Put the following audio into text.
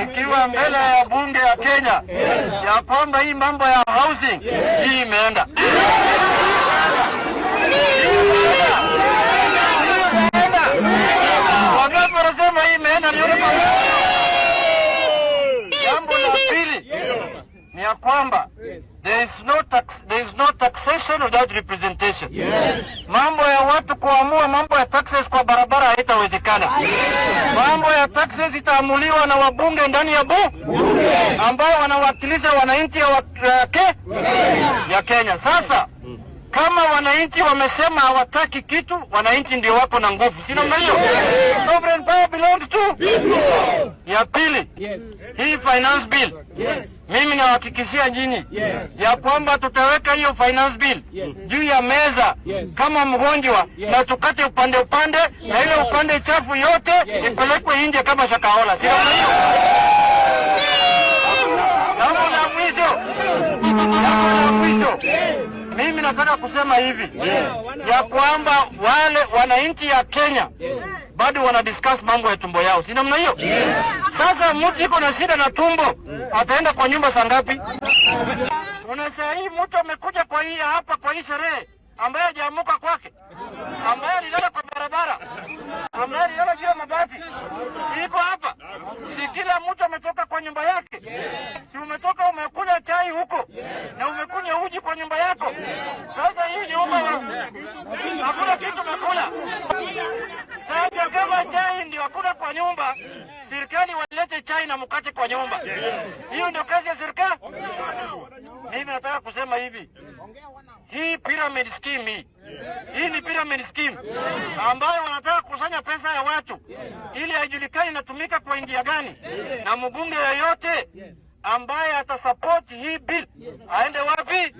ikiwa mbele ya bunge ya Kenya ya kwamba hii mambo ya housing hii imeenda. Wangapi wanasema hii imeenda? Jambo la pili ni ya kwamba there is no taxation without representation. Mambo ya watu kuamua mambo ya taxes kwa barabara haitawezekana. Mambo ya taxes itaamuliwa na wabunge ndani ya bunge ambao wanawakilisha wananchi ya Kenya. Sasa kama wananchi wamesema hawataki kitu, wananchi ndio wako na nguvu. Sina hiyo. Sovereign power belongs to people. Ya pili, hii finance bill. Mimi nawahakikishia nyinyi ya kwamba tutaweka hiyo finance bill juu ya meza kama mgonjwa na tukate upande na ile upande chafu yote ipelekwe nje kama shakahola. Sina hiyo. Jambo la mwisho. Mimi nataka kusema hivi ya kwamba wale wananchi ya Kenya bado wana discuss mambo ya tumbo yao. Si namna hiyo? Sasa mtu iko na shida na tumbo ataenda kwa nyumba saa ngapi? Unasema hii mtu amekuja kwa hii hapa kwa hii sherehe ambaye hajaamuka kwake, ambaye alilala kwa barabara, ambaye alilala juu ya mabati. Iko hapa. Si kila mtu ametoka kwa nyumba yake. Si umetoka umekula chai huko na umekunywa uji kwa nyumba yako. Sasa hii nyumba hakuna kitu umekula. Sasa kama chai ndio hakuna kwa nyumba, serikali walete chai na mkate kwa nyumba. Hiyo ndio kazi ya serikali. Mimi nataka kusema hivi. Hii pyramid scheme hii ni pyramid scheme ambayo wanataka kusanya pesa ya watu ili haijulikani inatumika kwa njia gani, na mbunge yoyote ambaye atasupport hii bill aende wapi?